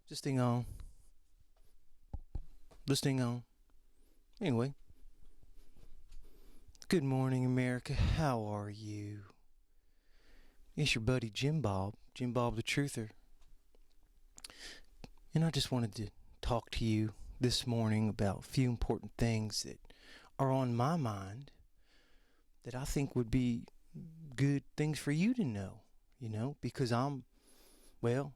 This thing on. This thing on. Anyway, good morning, America. How are you? It's your buddy Jim Bob the Truther. And I just wanted to talk to you this morning about a few important things that are on my mind that I think would be good things for you to know, because I'm an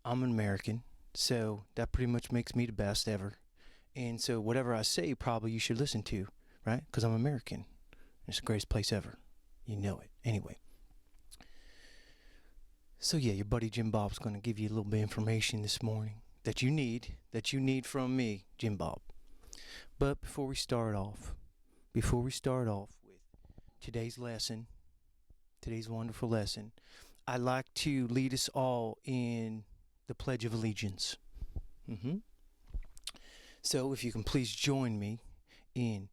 American, so that pretty much makes me the best ever. And so whatever I say, probably you should listen to, right? Because I'm American. It's the greatest place ever. You know it. Anyway. So yeah, your buddy Jim Bob's going to give you a little bit of information this morning that you need from me, Jim Bob. But before we start off with today's wonderful lesson, I'd like to lead us all in the Pledge of Allegiance. So if you can please join me in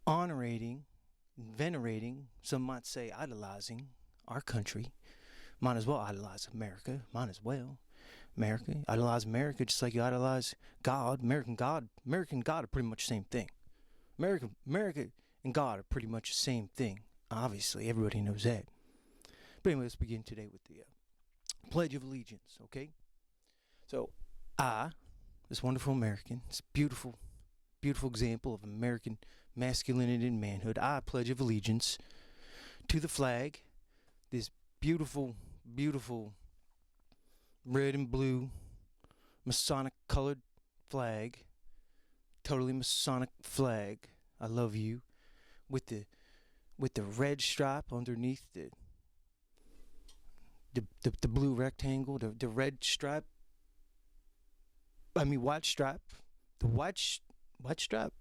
honoring, venerating, some might say idolizing our country. Might as well idolize America. Might as well. America. Idolize America just like you idolize God. American God are pretty much the same thing. America and God are pretty much the same thing. Obviously, everybody knows that. But anyway, let's begin today with the Pledge of Allegiance, okay? So, this wonderful American, this beautiful example of American masculinity and manhood, I pledge of allegiance to the flag, this beautiful red and blue Masonic colored flag, totally Masonic flag. I love you, with the red stripe underneath the blue rectangle, the red stripe. White stripe. The white stripe.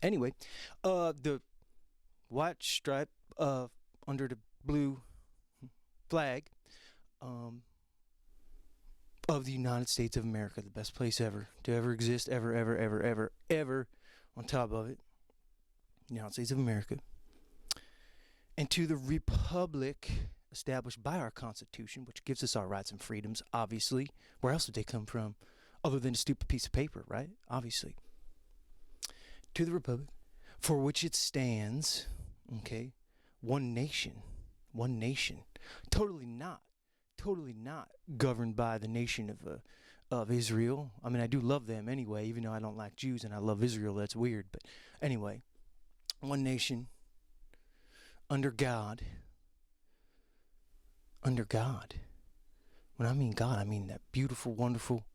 Anyway, the white stripe under the blue flag of the United States of America, the best place ever to ever exist, ever on top of it, United States of America, and to the republic established by our Constitution, which gives us our rights and freedoms, obviously. Where else would they come from other than a stupid piece of paper, right? Obviously. To the republic for which it stands, okay, one nation, totally not governed by the nation of Israel. I do love them anyway, even though I don't like Jews and I love Israel. That's weird, but anyway, one nation under God. When I mean God, I mean that beautiful, wonderful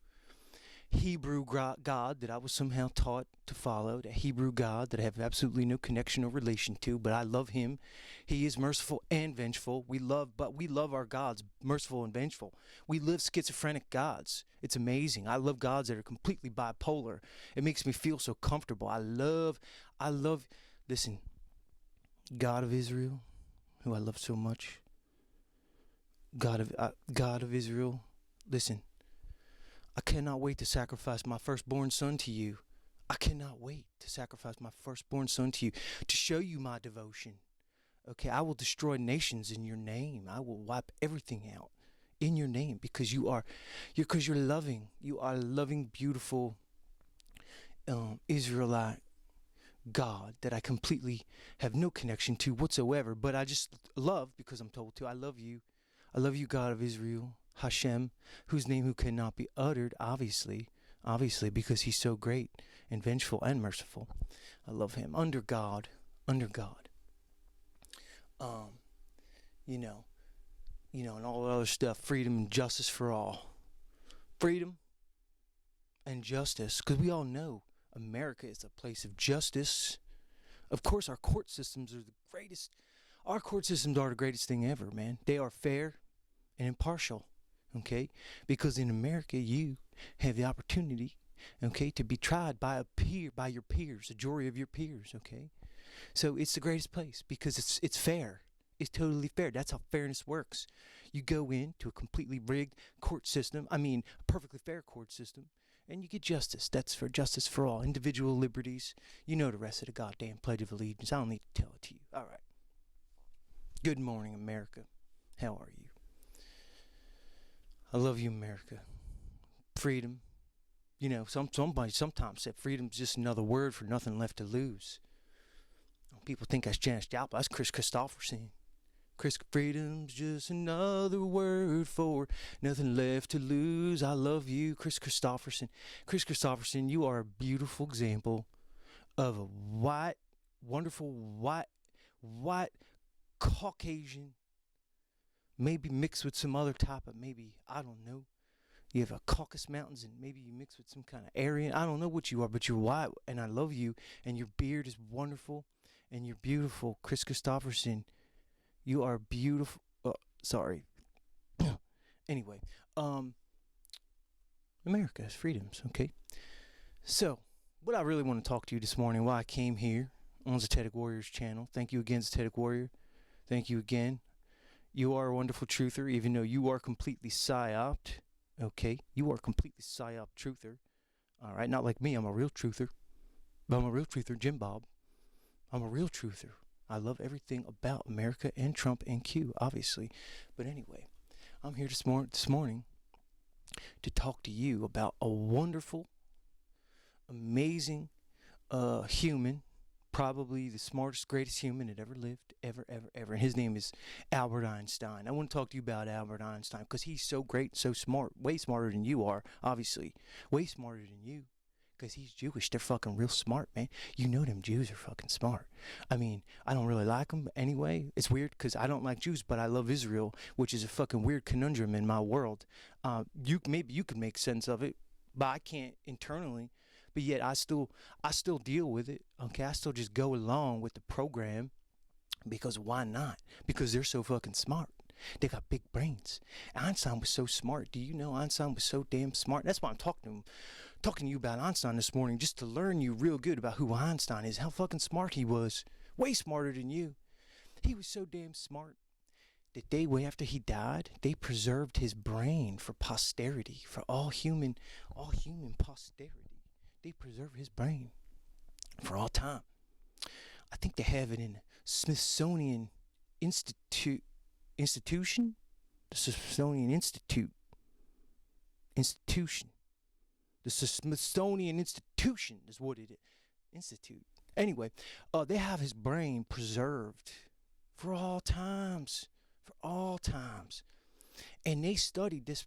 Hebrew God that I was somehow taught to follow, that Hebrew God that I have absolutely no connection or relation to, but I love him. He is merciful and vengeful. We love our gods, merciful and vengeful. We live schizophrenic gods. It's amazing. I love gods that are completely bipolar. It makes me feel so comfortable. I love, listen, God of Israel, who I love so much, God of Israel, listen, I cannot wait to sacrifice my firstborn son to you. I cannot wait to sacrifice my firstborn son to you, to show you my devotion. Okay, I will destroy nations in your name. I will wipe everything out in your name because you're loving. You are loving, beautiful Israelite God that I completely have no connection to whatsoever, but I just love because I'm told to. I love you. I love you, God of Israel, Hashem, whose name who cannot be uttered, obviously, because he's so great and vengeful and merciful. I love him. Under God. And all the other stuff, freedom and justice for all. Freedom and justice, because we all know America is a place of justice. Of course, our court systems are the greatest. Our court systems are the greatest thing ever, man. They are fair and impartial, okay? Because in America, you have the opportunity, okay, to be tried by your peers, a jury of your peers, okay? So it's the greatest place because it's fair. It's totally fair. That's how fairness works. You go into a completely rigged court system, a perfectly fair court system, and you get justice. That's for justice for all. Individual liberties. You know the rest of the goddamn Pledge of Allegiance. I don't need to tell it to you. All right. Good morning, America. How are you? I love you, America. freedom. You know, somebody sometimes said freedom's just another word for nothing left to lose. People think that's Janis Joplin. That's Chris Christopherson. Freedom's just another word for nothing left to lose. I love you, Chris Christopherson. Chris Christopherson, you are a beautiful example of a white, wonderful white Caucasian, maybe mixed with some other type of, maybe, I don't know. You have a Caucasus Mountains and maybe you mix with some kind of Aryan. I don't know what you are, but you're white and I love you. And your beard is wonderful and you're beautiful. Chris Christopherson, you are beautiful. Sorry. Anyway, America has freedoms, okay? So, what I really want to talk to you this morning, why I came here on the Zetetic Warriors channel. Thank you again, Zetetic Warrior. Thank you again. You are a wonderful truther, even though you are completely psyoped. Okay, you are completely psyop truther. All right, not like me. I'm a real truther. But I'm a real truther, Jim Bob. I'm a real truther. I love everything about America and Trump and Q, obviously. But anyway, I'm here this morning to talk to you about a wonderful, amazing human, probably the smartest, greatest human that ever lived, ever. And his name is Albert Einstein. I want to talk to you about Albert Einstein because he's so great, so smart, way smarter than you are, obviously. Way smarter than you because he's Jewish. They're fucking real smart, man. You know them Jews are fucking smart. I mean, I don't really like them anyway. It's weird because I don't like Jews, but I love Israel, which is a fucking weird conundrum in my world. Maybe you could make sense of it, but I can't internally. But yet I still deal with it, okay? I still just go along with the program because why not? Because they're so fucking smart. They got big brains. Einstein was so smart. Do you know Einstein was so damn smart? That's why I'm talking to you about Einstein this morning, just to learn you real good about who Einstein is, how fucking smart he was. Way smarter than you. He was so damn smart that way after he died, they preserved his brain for posterity, for all human posterity. They preserve his brain for all time. I think they have it in the Smithsonian institution. The Smithsonian Institution. The Smithsonian Institution is what it is. Institute. Anyway, they have his brain preserved for all times. For all times. And they studied this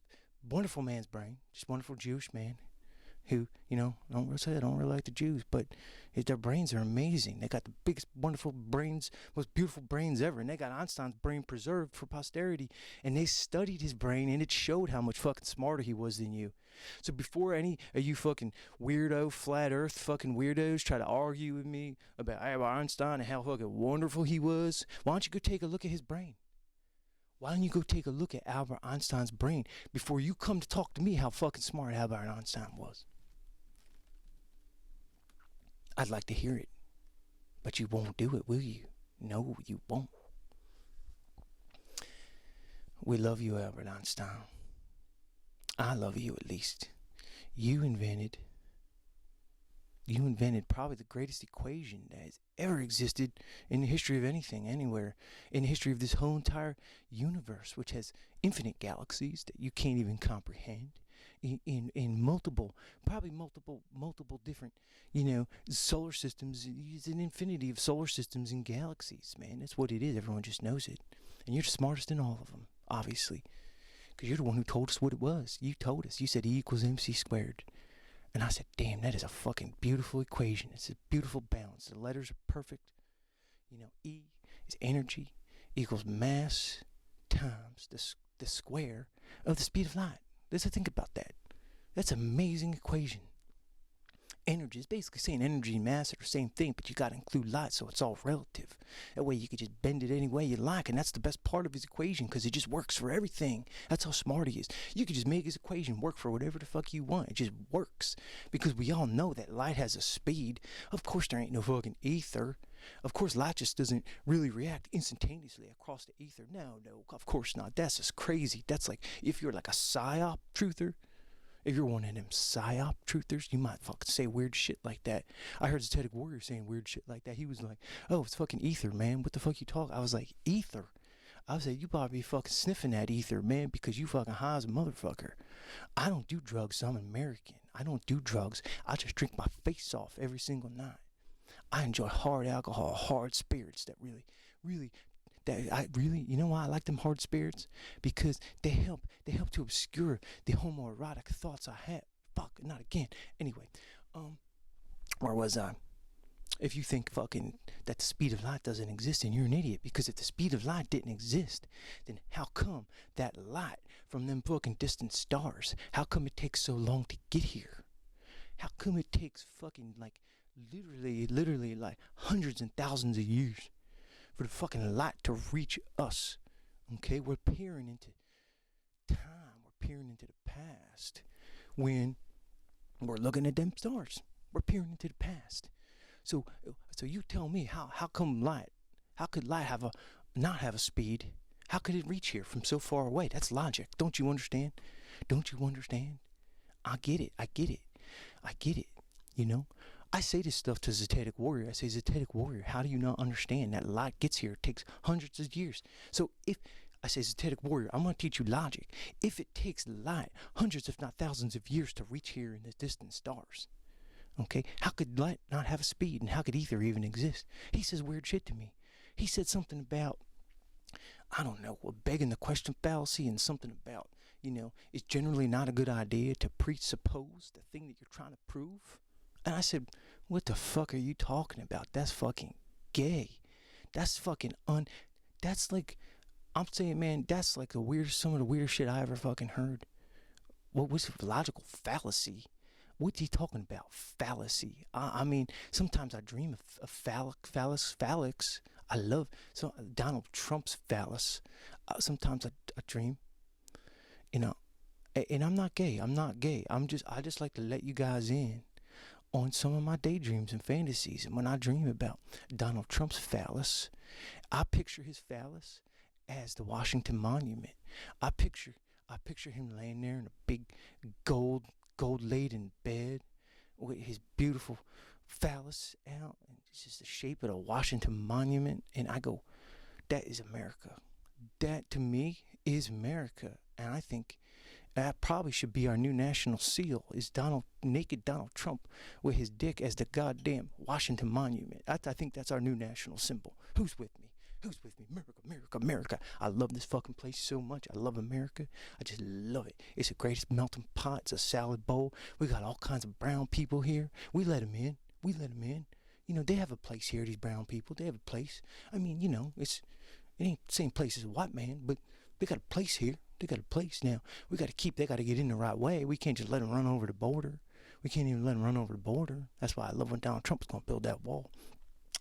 wonderful man's brain. This wonderful Jewish man. Who, you know, I don't really like the Jews, but their brains are amazing. They got the biggest, wonderful brains, most beautiful brains ever, and they got Einstein's brain preserved for posterity, and they studied his brain, and it showed how much fucking smarter he was than you. So before any of you fucking weirdo, flat earth fucking weirdos try to argue with me about Albert Einstein and how fucking wonderful he was, why don't you go take a look at his brain? Why don't you go take a look at Albert Einstein's brain before you come to talk to me how fucking smart Albert Einstein was? I'd like to hear it, but you won't do it, will you? No, you won't. We love you, Albert Einstein. I love you at least. You invented probably the greatest equation that has ever existed in the history of anything, anywhere, in the history of this whole entire universe, which has infinite galaxies that you can't even comprehend. In multiple different, solar systems. It's an infinity of solar systems and galaxies, man. That's what it is. Everyone just knows it. And you're the smartest in all of them, obviously. Because you're the one who told us what it was. You told us. You said E equals MC squared. And I said, damn, that is a fucking beautiful equation. It's a beautiful balance. The letters are perfect. E is energy equals mass times the square of the speed of light. Let's think about that. That's an amazing equation. Energy is basically saying energy and mass are the same thing, but you got to include light, so it's all relative. That way you can just bend it any way you like, and that's the best part of his equation because it just works for everything. That's how smart he is. You can just make his equation work for whatever the fuck you want. It just works because we all know that light has a speed. Of course, there ain't no fucking ether. Of course, light just doesn't really react instantaneously across the ether. No, of course not. That's just crazy. That's like if you're like a psyop truther. If you're one of them psyop truthers, you might fucking say weird shit like that. I heard Zetetic Warrior saying weird shit like that. He was like, oh, it's fucking ether, man. What the fuck you talking? I was like, ether? I would say you probably be fucking sniffing that ether, man, because you fucking high as a motherfucker. I don't do drugs, so I'm American. I don't do drugs. I just drink my face off every single night. I enjoy hard alcohol, hard spirits that really, you know why I like them hard spirits? Because they help to obscure the homoerotic thoughts I have. Fuck, not again. Anyway, where was I? If you think fucking that the speed of light doesn't exist, then you're an idiot. Because if the speed of light didn't exist, then how come that light from them fucking distant stars, how come it takes so long to get here? How come it takes fucking like literally like hundreds and thousands of years for the fucking light to reach us? Okay, we're peering into time, we're peering into the past when we're looking at them stars. We're peering into the past. So you tell me how come light? How could light not have a speed? How could it reach here from so far away? That's logic. Don't you understand? Don't you understand? I get it. You know, I say this stuff to Zetetic Warrior. I say, Zetetic Warrior, how do you not understand that light gets here? It takes hundreds of years. So if I say, Zetetic Warrior, I'm going to teach you logic. If it takes light hundreds, if not thousands of years to reach here in the distant stars, okay, how could light not have a speed, and how could ether even exist? He says weird shit to me. He said something about, I don't know, begging the question fallacy, and something about, it's generally not a good idea to presuppose the thing that you're trying to prove. And I said, what the fuck are you talking about? That's fucking gay. That's fucking that's like, I'm saying, man, that's like some of the weirdest shit I ever fucking heard. What was logical fallacy? What's he talking about? Fallacy. I mean, sometimes I dream of phallics. I love Donald Trump's phallus. Sometimes I dream, and I'm not gay. I just like to let you guys in on some of my daydreams and fantasies. And when I dream about Donald Trump's phallus, I picture his phallus as the Washington Monument. I picture him laying there in a big gold laden bed with his beautiful phallus out, and it's just the shape of the Washington Monument. And I go, that is America. That to me is America. And I think that probably should be our new national seal, is naked Donald Trump with his dick as the goddamn Washington Monument. I think that's our new national symbol. Who's with me? America. I love this fucking place so much. I love America. I just love it. It's the greatest melting pot. It's a salad bowl. We got all kinds of brown people here. We let them in. They have a place here, these brown people. They have a place. I mean, it ain't the same place as a white man, but they got a place here. They got a place now. They got to get in the right way. We can't just let them run over the border. We can't even let them run over the border. That's why I love when Donald Trump's going to build that wall.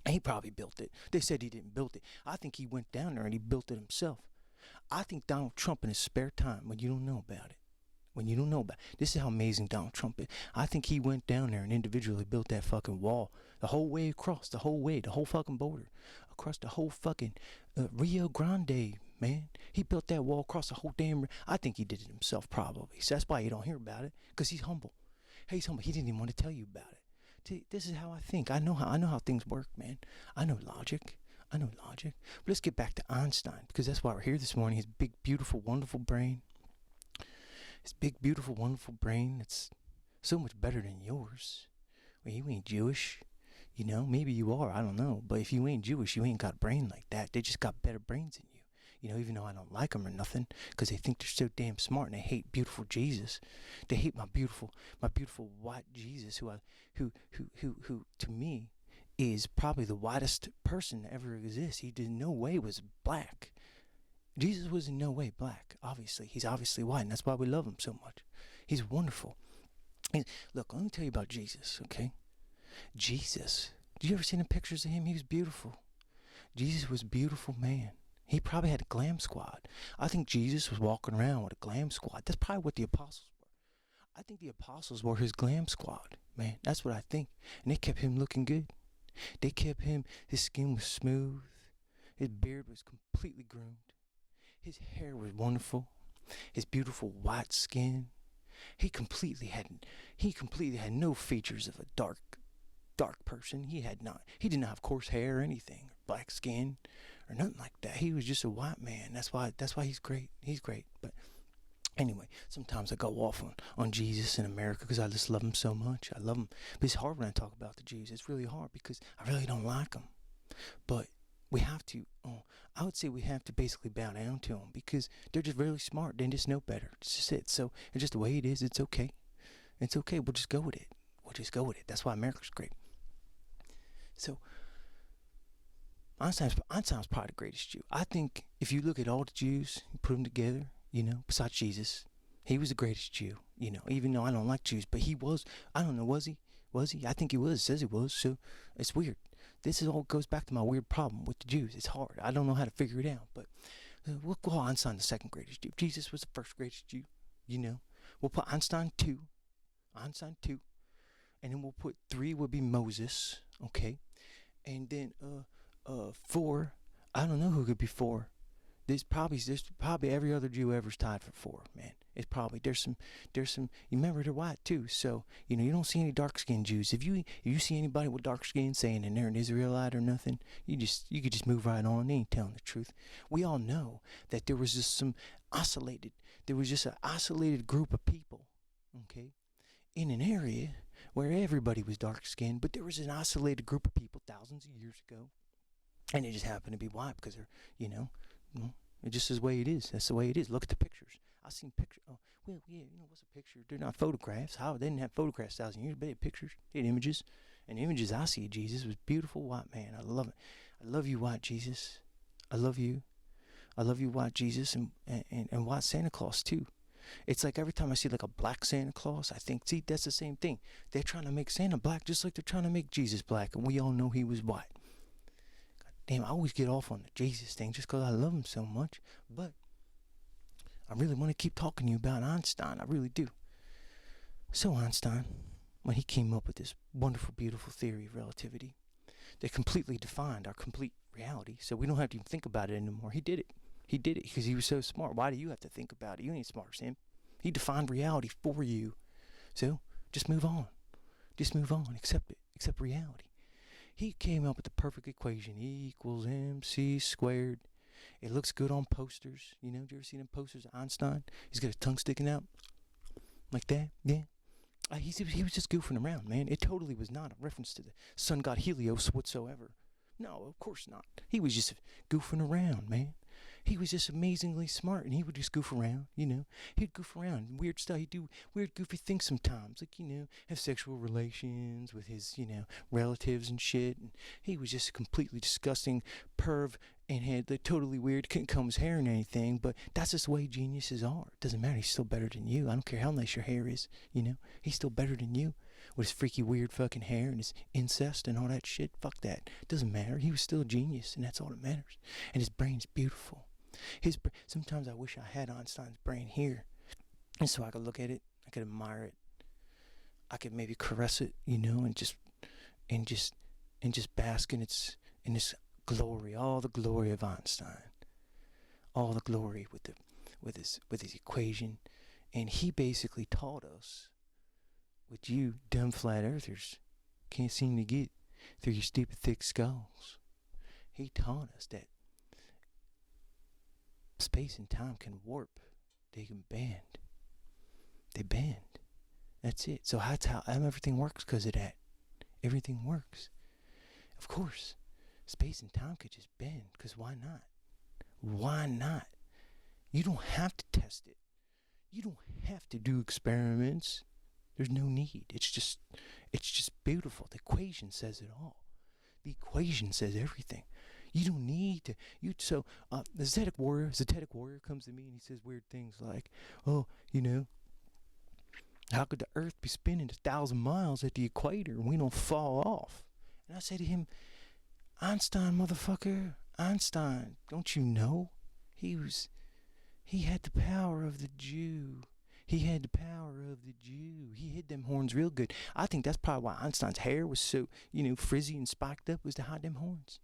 He probably built it. They said he didn't build it. I think he went down there and he built it himself. I think Donald Trump in his spare time, when you don't know about it, this is how amazing Donald Trump is. I think he went down there and individually built that fucking wall the whole way across, the whole fucking border, across the whole fucking Rio Grande, man. He built that wall across the whole damn. I think he did it himself, probably. So that's why you don't hear about it, because he's humble. He's humble. He didn't even want to tell you about it. This is how I think. I know how things work, man. I know logic. But let's get back to Einstein, because that's why we're here this morning. His big, beautiful, wonderful brain. His big, beautiful, wonderful brain. It's so much better than yours. Well, you ain't Jewish. Maybe you are. I don't know. But if you ain't Jewish, you ain't got a brain like that. They just got better brains than you. Even though I don't like them or nothing, because they think they're so damn smart, and they hate beautiful Jesus. They hate my beautiful white Jesus, who to me is probably the whitest person that ever exists. He in no way was black. Jesus was in no way black. Obviously, he's obviously white, and that's why we love him so much. He's wonderful. Look, let me tell you about Jesus, okay? Jesus. Did you ever see the pictures of him? He was beautiful. Jesus was a beautiful man. He probably had a glam squad. I think Jesus was walking around with a glam squad. That's probably what the apostles were. I think the apostles were his glam squad, man. That's what I think. And they kept him looking good. His skin was smooth. His beard was completely groomed. His hair was wonderful. His beautiful white skin. He completely had no features of a dark person. He did not have coarse hair or anything, black skin or nothing like that. He was just a white man. That's why he's great. He's great. But anyway, sometimes I go off on Jesus in America because I just love him so much. I love him. But it's hard when I talk about the Jews. It's really hard because I really don't like them. But we have to, I would say we have to basically bow down to them because they're just really smart. They just know better. It's just it. So it's just the way it is. It's okay. It's okay. We'll just go with it. That's why America's great. So Einstein's probably the greatest Jew. I think if you look at all the Jews, you put them together, besides Jesus, he was the greatest Jew, even though I don't like Jews, but he was. I don't know, was he? I think he was. It says he was, so it's weird. This all goes back to my weird problem with the Jews. It's hard. I don't know how to figure it out, but we'll call Einstein the second greatest Jew. Jesus was the first greatest Jew, We'll put Einstein 2, and then we'll put 3 would be Moses, okay? And then 4, I don't know who could be 4. There's probably every other Jew ever's tied for 4, man. It's probably there's some you remember they're white too, so you don't see any dark skinned Jews. If you see anybody with dark skin saying that they're an Israelite or nothing, you could just move right on. They ain't telling the truth. We all know that there was just an isolated group of people, okay, in an area where everybody was dark skinned, but there was an isolated group of people thousands of years ago, and it just happened to be white because they're, it just is the way it is. That's the way it is. Look at the pictures. I've seen pictures. Oh, well, yeah, what's a picture? They're not photographs. How? They didn't have photographs 1,000 years, but they had pictures. They had images. And the images I see of Jesus was beautiful white man. I love it. I love you, white Jesus. I love you. I love you, white Jesus, and white Santa Claus, too. It's like every time I see like a black Santa Claus, I think, see, that's the same thing. They're trying to make Santa black just like they're trying to make Jesus black, and we all know he was white. God damn, I always get off on the Jesus thing just because I love him so much, but I really want to keep talking to you about Einstein. I really do. So Einstein, when he came up with this wonderful, beautiful theory of relativity that completely defined our complete reality, so we don't have to even think about it anymore. He did it. He did it because he was so smart. Why do you have to think about it? You ain't smart as him. He defined reality for you. So just move on. Just move on. Accept it. Accept reality. He came up with the perfect equation. E equals mc squared. It looks good on posters. Did you ever see them posters of Einstein? He's got his tongue sticking out like that. Yeah. He was just goofing around, man. It totally was not a reference to the sun god Helios whatsoever. No, of course not. He was just goofing around, man. He was just amazingly smart, and he would just goof around, He'd goof around, weird stuff. He'd do weird, goofy things sometimes, like, have sexual relations with his, relatives and shit. And he was just a completely disgusting perv and had like, totally weird, couldn't comb his hair and anything, but that's just the way geniuses are. It doesn't matter. He's still better than you. I don't care how nice your hair is, He's still better than you with his freaky, weird fucking hair and his incest and all that shit. Fuck that. It doesn't matter. He was still a genius, and that's all that matters. And his brain's beautiful. Sometimes I wish I had Einstein's brain here, and so I could look at it, I could admire it, I could maybe caress it, and just bask in this glory, all the glory of Einstein, all the glory with his equation, and he basically taught us what you dumb flat earthers can't seem to get through your stupid thick skulls. He taught us that space and time can warp. They can bend. They bend. That's it. So that's how everything works because of that. Everything works. Of course, space and time could just bend because why not? Why not? You don't have to test it. You don't have to do experiments. There's no need. It's just beautiful. The equation says it all. The equation says everything. You don't need to. The Zetetic warrior comes to me and he says weird things like, oh, how could the Earth be spinning 1,000 miles at the equator and we don't fall off? And I say to him, Einstein, motherfucker, Einstein, don't you know? He had the power of the Jew. He had the power of the Jew. He hid them horns real good. I think that's probably why Einstein's hair was so, frizzy and spiked up, was to hide them horns.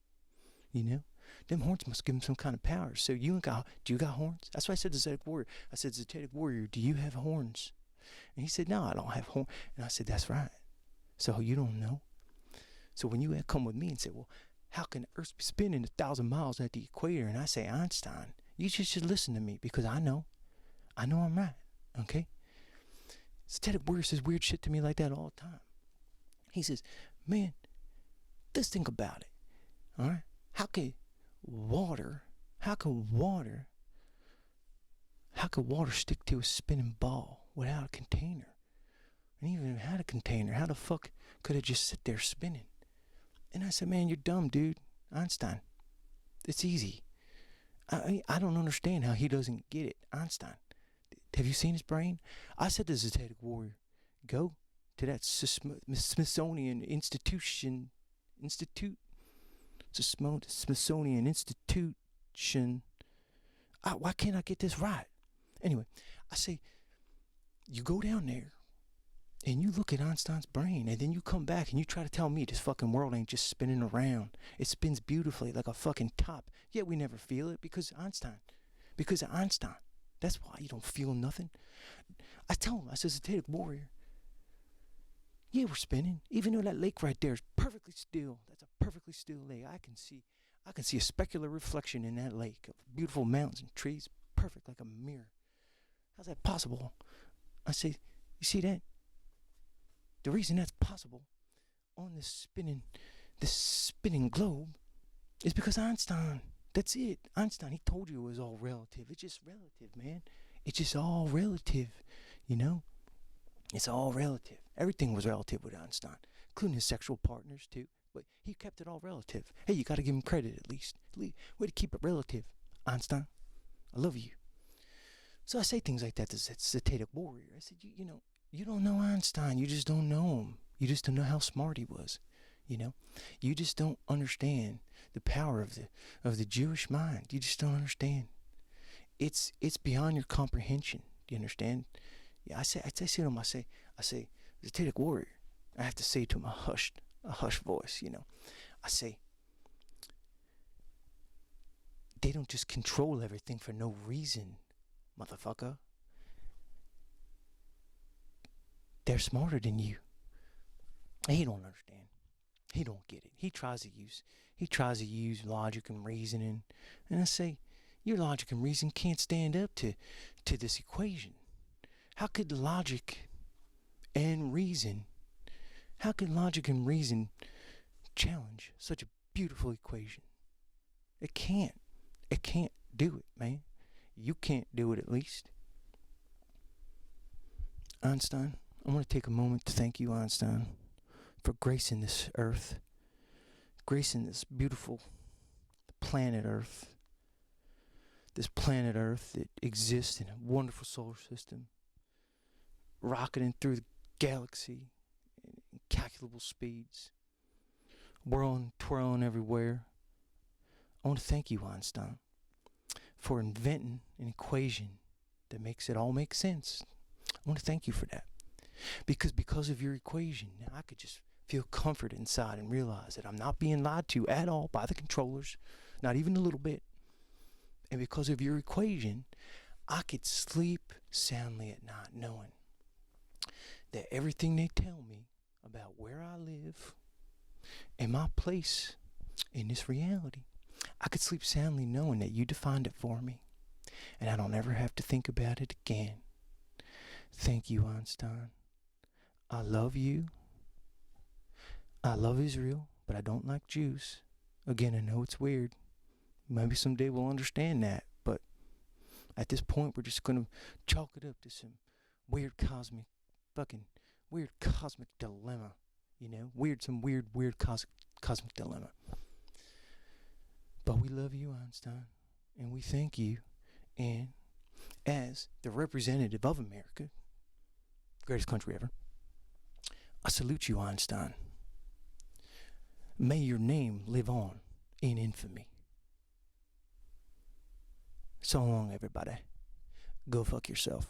Them horns must give him some kind of power. So do you got horns? That's why I said the Zetetic warrior. I said, Zetetic warrior, do you have horns? And he said, no, I don't have horns. And I said, that's right. So you don't know? So when you come with me and say, well, how can the Earth be spinning 1,000 miles at the equator? And I say, Einstein, you just should listen to me because I know I'm right. Okay? Satanic Warrior says weird shit to me like that all the time. He says, man, let's think about it. All right? How could water stick to a spinning ball without a container? And even if it had a container, how the fuck could it just sit there spinning? And I said, man, you're dumb, dude. Einstein. It's easy. I don't understand how he doesn't get it. Einstein. Have you seen his brain? I said to the Satanic Warrior, go to that Smithsonian Institution. Smithsonian Institution. Why can't I get this right? Anyway, I say, you go down there and you look at Einstein's brain, and then you come back and you try to tell me this fucking world ain't just spinning around. It spins beautifully like a fucking top. Yet we never feel it because Einstein. Because of Einstein. That's why you don't feel nothing. I tell him, I said, Satanic Warrior, yeah, we're spinning. Even though that lake right there is perfectly still. That's a perfectly still lake. I can see a specular reflection in that lake of beautiful mountains and trees, perfect like a mirror. How's that possible? I say, you see that? The reason that's possible on this spinning globe is because Einstein. That's it. Einstein, he told you it was all relative. It's just relative, man. It's just all relative, you know? It's all relative. Everything was relative with Einstein, including his sexual partners, too. But he kept it all relative. Hey, you got to give him credit at least. Way to keep it relative, Einstein. I love you. So I say things like that to Satanic Warrior. I said, you know, you don't know Einstein. You just don't know him. You just don't know how smart he was. You know, you just don't understand the power of the Jewish mind. You just don't understand. It's beyond your comprehension. Do you understand? Yeah, I say to him, I say, Satanic Warrior. I have to say to him a hushed voice. You know, I say, they don't just control everything for no reason, motherfucker. They're smarter than you. He don't understand. He don't get it. He tries to use logic and reasoning. And I say, your logic and reason can't stand up to this equation. How could logic and reason challenge such a beautiful equation? It can't. It can't do it, man. You can't do it, at least. Einstein, I want to take a moment to thank you, Einstein, for gracing this earth, gracing this beautiful planet Earth, this planet Earth that exists in a wonderful solar system, rocketing through the galaxy at incalculable speeds, whirling, twirling everywhere. I want to thank you, Einstein, for inventing an equation that makes it all make sense. I want to thank you for that. Because of your equation, I could just feel comfort inside and realize that I'm not being lied to at all by the controllers, not even a little bit. And because of your equation, I could sleep soundly at night knowing that everything they tell me about where I live and my place in this reality, I could sleep soundly knowing that you defined it for me, and I don't ever have to think about it again. Thank you, Einstein. I love you. I love Israel, but I don't like Jews. Again, I know it's weird. Maybe someday we'll understand that, but at this point, we're just going to chalk it up to some weird cosmic dilemma, you know? Some weird cosmic dilemma. But we love you, Einstein, and we thank you, and as the representative of America, greatest country ever, I salute you, Einstein. May your name live on in infamy. So long, everybody. Go fuck yourself.